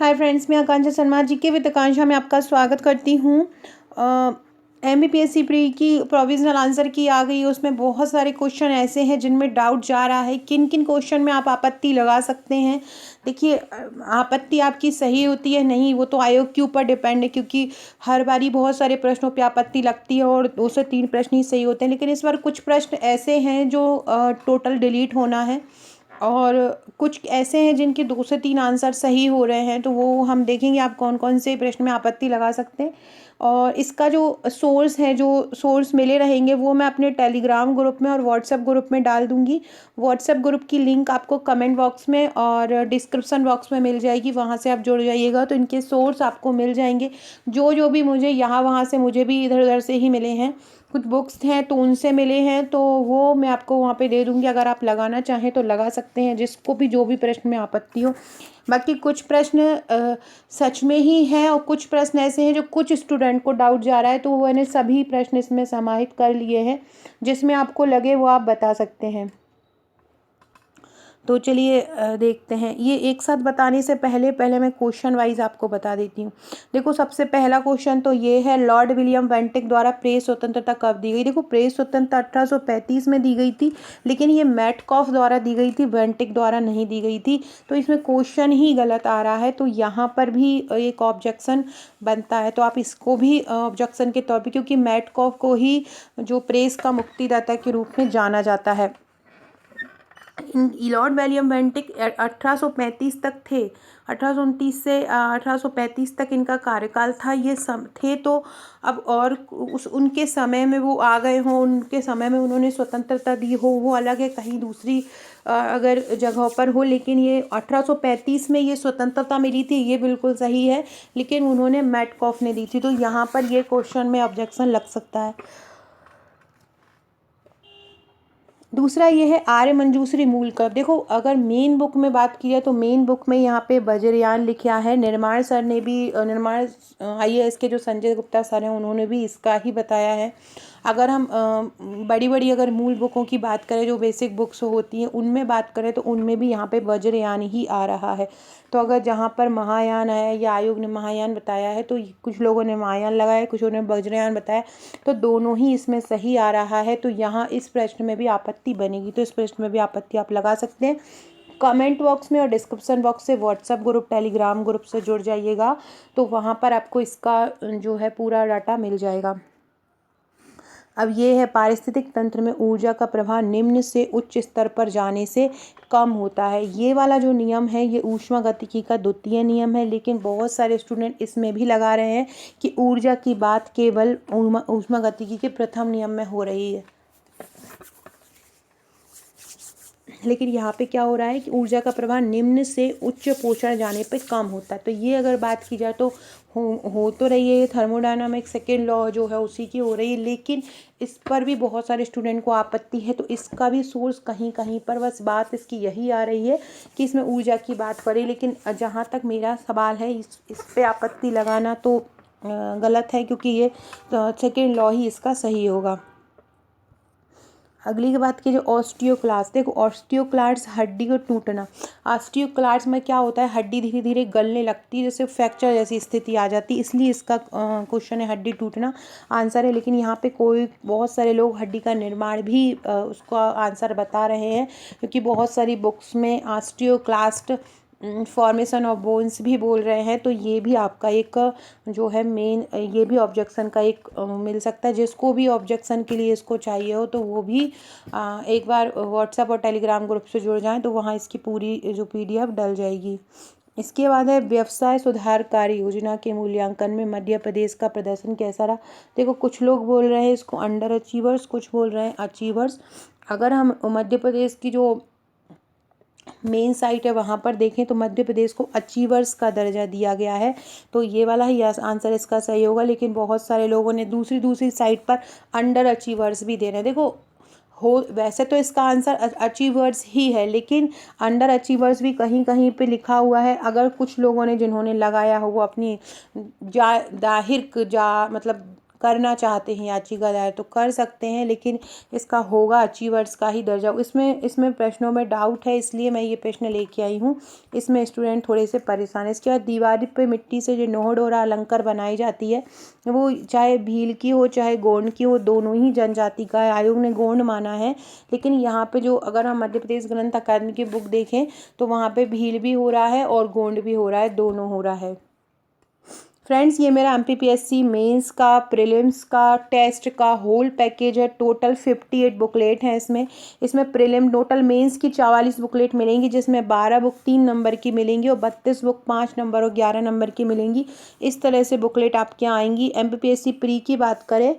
Hi friends, मैं आकांक्षा शर्मा जी के with आकांक्षा में आपका स्वागत करती हूँ। एमपीएससी प्री की प्रोविजनल आंसर की आ गई है। उसमें बहुत सारे क्वेश्चन ऐसे हैं जिनमें डाउट जा रहा है किन किन क्वेश्चन में आप आपत्ति लगा सकते हैं। देखिए, आपत्ति आपकी सही होती है नहीं, वो तो आयोग के ऊपर डिपेंड है, क्योंकि हर बारी बहुत सारे प्रश्नों पे आपत्ति लगती है और 2 से 3 प्रश्न ही सही होते हैं। लेकिन इस बार कुछ प्रश्न ऐसे हैं जो टोटल डिलीट होना है और कुछ ऐसे हैं जिनके 2 से 3 आंसर सही हो रहे हैं। तो वो हम देखेंगे आप कौन कौन से प्रश्न में आपत्ति लगा सकते हैं। और इसका जो सोर्स है, जो सोर्स मिले रहेंगे, वो मैं अपने टेलीग्राम ग्रुप में और व्हाट्सएप ग्रुप में डाल दूंगी। व्हाट्सएप ग्रुप की लिंक आपको कमेंट बॉक्स में और डिस्क्रिप्शन बॉक्स में मिल जाएगी, वहाँ से आप जुड़ जाइएगा तो इनके सोर्स आपको मिल जाएंगे। जो जो भी मुझे यहाँ वहाँ से, मुझे भी इधर उधर से ही मिले हैं। कुछ बुक्स हैं तो उनसे मिले हैं, तो वो मैं आपको वहाँ पे दे दूँगी। अगर आप लगाना चाहें तो लगा सकते हैं, जिसको भी जो भी प्रश्न में आपत्ति हो। बाकी कुछ प्रश्न सच में ही हैं और कुछ प्रश्न ऐसे हैं जो कुछ स्टूडेंट को डाउट जा रहा है, तो वो मैंने सभी प्रश्न इसमें समाहित कर लिए हैं। जिसमें आपको लगे वो आप बता सकते हैं। तो चलिए देखते हैं। ये एक साथ बताने से पहले पहले मैं क्वेश्चन वाइज आपको बता देती हूँ। देखो, सबसे पहला क्वेश्चन तो ये है, लॉर्ड विलियम बेंटिक द्वारा प्रेस स्वतंत्रता कब दी गई। देखो, प्रेस स्वतंत्रता 1835 में दी गई थी, लेकिन ये मैटकॉफ द्वारा दी गई थी, बेंटिक द्वारा नहीं दी गई थी। तो इसमें क्वेश्चन ही गलत आ रहा है, तो यहाँ पर भी एक ऑब्जेक्शन बनता है। तो आप इसको भी ऑब्जेक्शन के तौर पर, क्योंकि मैटकॉफ को ही जो प्रेस का मुक्तिदाता के रूप में जाना जाता है। लॉर्ड विलियम बेंटिक 1835 तक थे। 1829 से 1835 तक इनका कार्यकाल था। ये थे तो अब और उस उनके समय में वो आ गए हों, उनके समय में उन्होंने स्वतंत्रता दी हो, वो अलग है। कहीं दूसरी अगर जगहों पर हो, लेकिन ये 1835 में ये स्वतंत्रता मिली थी, ये बिल्कुल सही है। लेकिन उन्होंने मैटकॉफ ने दी थी, तो यहाँ पर ये क्वेश्चन में ऑब्जेक्शन लग सकता है। दूसरा ये है, आर्य मंजूश्री मूल कब। देखो, अगर मेन बुक में बात की जाए तो मेन बुक में यहाँ पे वज्रयान लिखा है। निर्माण सर ने भी निर्माण आईएएस के जो संजय गुप्ता सर हैं, उन्होंने भी इसका ही बताया है। अगर हम बड़ी बड़ी अगर मूल बुकों की बात करें, जो बेसिक बुक्स होती हैं, उनमें बात करें तो उनमें भी यहाँ पे वज्रयान ही आ रहा है। तो अगर जहाँ पर महायान आया या आयोग ने महायान बताया है, तो कुछ लोगों ने महायान लगाया, कुछ लोगों ने वज्रयान बताया, तो दोनों ही इसमें सही आ रहा है। तो यहाँ इस प्रश्न में भी आपत्ति बनेगी, तो इस प्रश्न में भी आपत्ति आप लगा सकते हैं। कमेंट बॉक्स में और डिस्क्रिप्शन बॉक्स से व्हाट्सएप ग्रुप, टेलीग्राम ग्रुप से जुड़ जाइएगा, तो वहाँ पर आपको इसका जो है पूरा डाटा मिल जाएगा। अब ये है, पारिस्थितिक तंत्र में ऊर्जा का प्रवाह निम्न से उच्च स्तर पर जाने से कम होता है। ये वाला जो नियम है, ये ऊष्मागतिकी का द्वितीय नियम है, लेकिन बहुत सारे स्टूडेंट इसमें भी लगा रहे हैं कि ऊर्जा की बात केवल ऊष्मागतिकी के प्रथम नियम में हो रही है। लेकिन यहाँ पे क्या हो रहा है कि ऊर्जा का प्रवाह निम्न से उच्च पोषण जाने पे कम होता है। तो ये अगर बात की जाए तो हो तो रही है, ये थर्मोडायनामिक सेकेंड लॉ जो है उसी की हो रही है, लेकिन इस पर भी बहुत सारे स्टूडेंट को आपत्ति है। तो इसका भी सोर्स कहीं कहीं पर, बस बात इसकी यही आ रही है कि इसमें ऊर्जा की बात करें। लेकिन जहाँ तक मेरा सवाल है, इस पर आपत्ति लगाना तो गलत है, क्योंकि ये सेकेंड लॉ ही इसका सही होगा। अगली की बात कीजिए, ऑस्टियोक्लास्ट। देखो, ऑस्टियोक्लास्ट हड्डी को टूटना। ऑस्टियोक्लास्ट में क्या होता है, हड्डी धीरे धीरे गलने लगती है, जैसे फ्रैक्चर जैसी स्थिति आ जाती है, इसलिए इसका क्वेश्चन है हड्डी टूटना आंसर है। लेकिन यहाँ पे बहुत सारे लोग हड्डी का निर्माण भी उसका आंसर बता रहे हैं, क्योंकि बहुत सारी बुक्स में ऑस्टियोक्लास्ट फॉर्मेशन ऑफ बोन्स भी बोल रहे हैं। तो ये भी आपका एक जो है मेन, ये भी ऑब्जेक्शन का एक मिल सकता है। जिसको भी ऑब्जेक्शन के लिए इसको चाहिए हो, तो वो भी एक बार व्हाट्सएप और टेलीग्राम ग्रुप से जुड़ जाएं, तो वहाँ इसकी पूरी जो पीडीएफ डल जाएगी। इसके बाद है, व्यवसाय सुधार कार्य योजना के मूल्यांकन में मध्य प्रदेश का प्रदर्शन कैसा रहा। देखो, कुछ लोग बोल रहे हैं इसको अंडर अचीवर्स, कुछ बोल रहे हैं अचीवर्स। अगर हम मध्य प्रदेश की जो मेन साइट है वहाँ पर देखें, तो मध्य प्रदेश को अचीवर्स का दर्जा दिया गया है। तो ये वाला ही आंसर इसका सही होगा। लेकिन बहुत सारे लोगों ने दूसरी साइट पर अंडर अचीवर्स भी दे रहे हैं। देखो, हो वैसे तो इसका आंसर अचीवर्स ही है, लेकिन अंडर अचीवर्स भी कहीं कहीं पे लिखा हुआ है। अगर कुछ लोगों ने, जिन्होंने लगाया हो, वो अपनी मतलब करना चाहते हैं याचिका दायर तो कर सकते हैं, लेकिन इसका होगा अचीवर्स का ही दर्जा। इसमें प्रश्नों में डाउट है, इसलिए मैं ये प्रश्न लेके आई हूँ। इसमें स्टूडेंट थोड़े से परेशान है। इसके बाद दीवार पे मिट्टी से जो नोहड़ और अलंकार बनाई जाती है, वो चाहे भील की हो चाहे गोंड की हो, दोनों ही जनजाति का है। आयोग ने गोंड माना है, लेकिन यहाँ पे जो अगर हम मध्य प्रदेश ग्रंथ अकादमी की बुक देखें तो वहाँ पे भील भी हो रहा है और गोंड भी हो रहा है, दोनों हो रहा है। फ्रेंड्स, ये मेरा MPPSC मेंस का, प्रीलिम्स का, टेस्ट का होल पैकेज है। टोटल 58 बुकलेट हैं इसमें प्रीलिम टोटल मेंस की 44 बुकलेट मिलेंगी, जिसमें 12 बुक 3 नंबर की मिलेंगी और 32 बुक 5 नंबर और 11 नंबर की मिलेंगी। इस तरह से बुकलेट आपके यहाँ आएंगी। MPPSC प्री की बात करें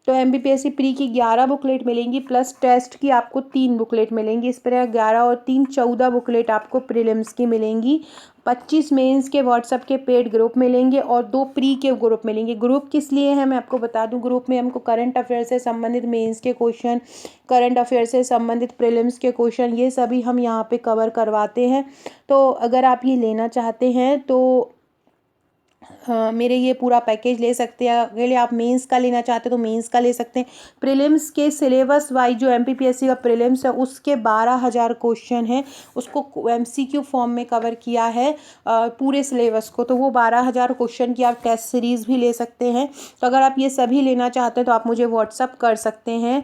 तो MPPSC प्री की 11 बुकलेट मिलेंगी, प्लस टेस्ट की आपको 3 बुकलेट मिलेंगी। इस तरह 11 और 3 14 बुकलेट आपको प्रीलिम्स की मिलेंगी। 25 मेंस के व्हाट्सएप के पेड ग्रुप मिलेंगे और 2 प्री के ग्रुप मिलेंगे। ग्रुप किस लिए है मैं आपको बता दूं। ग्रुप में हमको करंट अफेयर से संबंधित मेंस के क्वेश्चन, करंट अफेयर से संबंधित प्रीलिम्स के क्वेश्चन, ये सभी हम यहाँ पे कवर करवाते हैं। तो अगर आप ये लेना चाहते हैं तो मेरे ये पूरा पैकेज ले सकते हैं। अगर आप मेंस का लेना चाहते हैं तो मेंस का ले सकते हैं। प्रीलिम्स के सिलेबस वाइज जो MPPSC का प्रीलिम्स है उसके 12,000 क्वेश्चन हैं, उसको MCQ फॉर्म में कवर किया है पूरे सिलेबस को। तो वो 12,000 क्वेश्चन की आप टेस्ट सीरीज़ भी ले सकते हैं। तो अगर आप ये सभी लेना चाहते हैं तो आप मुझे व्हाट्सअप कर सकते हैं।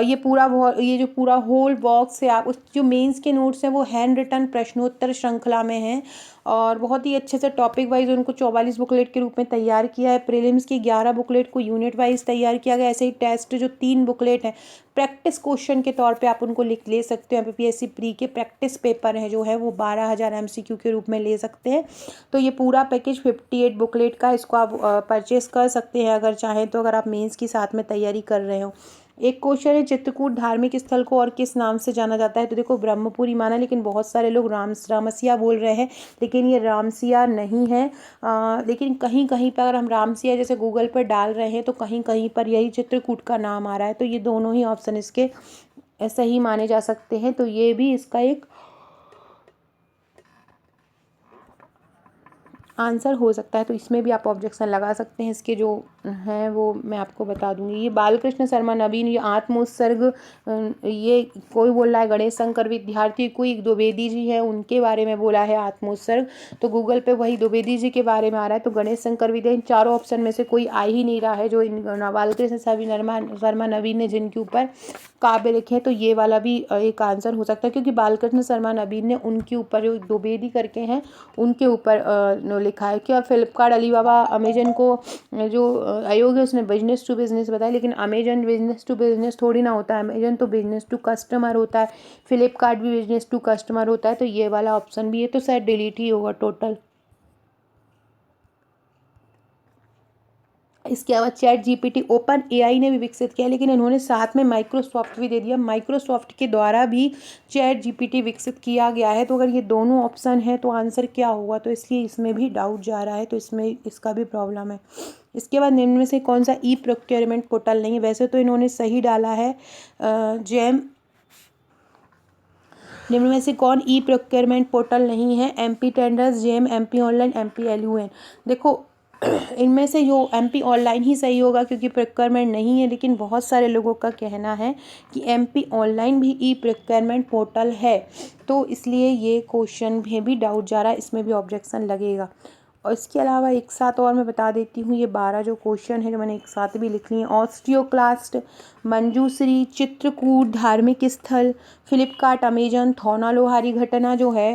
ये जो पूरा होल बॉक्स है, आप उस जो मेंस के नोट्स हैं वो हैंड रिटन प्रश्नोत्तर श्रृंखला में हैं और बहुत ही अच्छे से टॉपिक वाइज उनको 44 बुकलेट के रूप में तैयार किया है। प्रीलिम्स की 11 बुकलेट को यूनिट वाइज तैयार किया गया। ऐसे ही टेस्ट जो 3 बुकलेट हैं प्रैक्टिस क्वेश्चन के तौर पे आप उनको ले सकते हो। MPPSC प्री के प्रैक्टिस पेपर है जो है वो 12,000 MCQ के रूप में ले सकते हैं। तो ये पूरा पैकेज 58 बुकलेट का, इसको आप परचेस कर सकते हैं अगर चाहें तो, अगर आप मेंस की साथ में तैयारी कर रहे हो। एक क्वेश्चन है, चित्रकूट धार्मिक स्थल को और किस नाम से जाना जाता है। तो देखो ब्रह्मपुरी माना, लेकिन बहुत सारे लोग रामसिया बोल रहे हैं, लेकिन ये रामसिया नहीं है। लेकिन कहीं कहीं पर अगर हम रामसिया जैसे गूगल पर डाल रहे हैं तो कहीं कहीं पर यही चित्रकूट का नाम आ रहा है। तो ये दोनों ही ऑप्शन इसके सही माने जा सकते हैं। तो ये भी इसका एक आंसर हो सकता है। तो इसमें भी आप ऑब्जेक्शन लगा सकते हैं। इसके जो हैं वो मैं आपको बता दूंगी। ये बालकृष्ण शर्मा नवीन, ये आत्मोत्सर्ग, ये कोई बोल रहा है गणेश शंकर विद्यार्थी, कोई द्विवेदी जी है उनके बारे में बोला है आत्मोत्सर्ग। तो गूगल पे वही द्विवेदी जी के बारे में आ रहा है। तो गणेश शंकर विद्या, इन चारों ऑप्शन में से कोई आ ही नहीं रहा है जो इन बालकृष्ण शर्मा नवीन ने जिनके ऊपर काव्य लिखे हैं। तो ये वाला भी एक आंसर हो सकता है, क्योंकि बालकृष्ण शर्मा नवीन ने उनके ऊपर जो द्विवेदी करके हैं उनके ऊपर लिखा है। क्या फ्लिपकार्ट, अलीबाबा, अमेजन को जो आयोग है उसने बिजनेस टू बिजनेस बताया, लेकिन अमेजन बिजनेस टू बिजनेस थोड़ी ना होता है। अमेजन तो बिजनेस टू कस्टमर होता है, फ्लिपकार्ट भी बिजनेस टू कस्टमर होता है। तो ये वाला ऑप्शन भी है, तो शायद डिलीट ही होगा टोटल। इसके अलावा ChatGPT ओपन AI ने भी विकसित किया, लेकिन इन्होंने साथ में माइक्रोसॉफ्ट भी दे दिया। माइक्रोसॉफ्ट के द्वारा भी ChatGPT विकसित किया गया है। तो अगर ये दोनों ऑप्शन है तो आंसर क्या होगा, तो इसलिए इसमें भी डाउट जा रहा है। तो इसमें इसका भी प्रॉब्लम है। इसके बाद निम्न में से कौन सा प्रोक्योरमेंट पोर्टल नहीं है। वैसे तो इन्होंने सही डाला है जेम। निम्न में से कौन प्रोक्योरमेंट पोर्टल नहीं है। MP tenders, GeM, MP online, MPLUN। देखो इनमें से जो MP ऑनलाइन ही सही होगा, क्योंकि प्रोक्योरमेंट नहीं है। लेकिन बहुत सारे लोगों का कहना है कि MP ऑनलाइन भी प्रोक्योरमेंट पोर्टल है। तो इसलिए ये क्वेश्चन में भी डाउट जा रहा है, इसमें भी ऑब्जेक्शन लगेगा। और इसके अलावा एक साथ और मैं बता देती हूँ, ये 12 जो क्वेश्चन है जो मैंने एक साथ भी लिख लिए। ऑस्टियोक्लास्ट, मंजूश्री, चित्रकूट धार्मिक स्थल, फ्लिपकार्ट, अमेजन, थौना लोहारी घटना जो है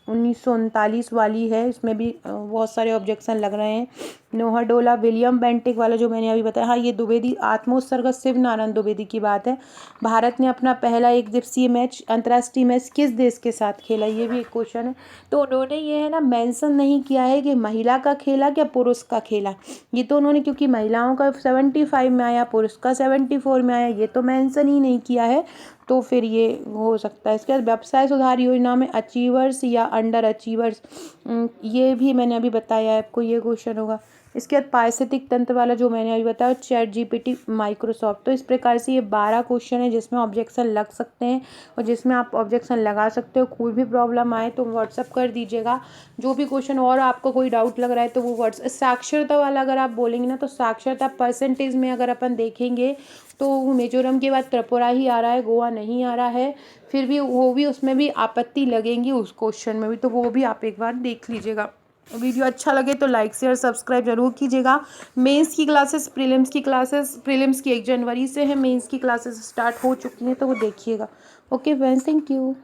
1939 वाली है, इसमें भी बहुत सारे ऑब्जेक्शन लग रहे हैं। नोहाडोला, विलियम बेंटिक वाला जो मैंने अभी बताया। हाँ, ये द्विवेदी आत्मोत्सर्ग शिव नारायण द्विवेदी की बात है। भारत ने अपना पहला एक दिवसीय मैच, अंतर्राष्ट्रीय मैच किस देश के साथ खेला, ये भी एक क्वेश्चन है। तो उन्होंने ये है ना मेंशन नहीं किया है कि महिला का खेला क्या पुरुष का खेला। ये तो उन्होंने, क्योंकि महिलाओं का 75 में आया, पुरुष का 74 में आया, ये तो मेंशन ही नहीं किया है। तो फिर ये हो सकता है। इसके बाद व्यवसाय सुधार योजना में अचीवर्स या अंडर अचीवर्स, ये भी मैंने अभी बताया है आपको, ये क्वेश्चन होगा। इसके बाद पारिस्थितिक तंत्र वाला जो मैंने अभी बताया, चैट जीपीटी, माइक्रोसॉफ्ट। तो इस प्रकार से ये 12 क्वेश्चन है जिसमें ऑब्जेक्शन लग सकते हैं और जिसमें आप ऑब्जेक्शन लगा सकते हो। कोई भी प्रॉब्लम आए तो व्हाट्सअप कर दीजिएगा, जो भी क्वेश्चन और आपको कोई डाउट लग रहा है तो वो व्हाट्सएप। साक्षरता वाला अगर आप बोलेंगे ना, तो साक्षरता परसेंटेज में अगर अपन देखेंगे तो मिजोरम के बाद त्रिपुरा ही आ रहा है, गोवा नहीं आ रहा है। फिर भी वो भी, उसमें भी आपत्ति लगेंगी उस क्वेश्चन में भी, तो वो भी आप एक बार देख लीजिएगा। वीडियो अच्छा लगे तो लाइक शेयर सब्सक्राइब जरूर कीजिएगा। मेंस की क्लासेस, प्रीलिम्स की 1 जनवरी से है, मेंस की क्लासेस स्टार्ट हो चुकी हैं तो वो देखिएगा। Okay friends, thank you.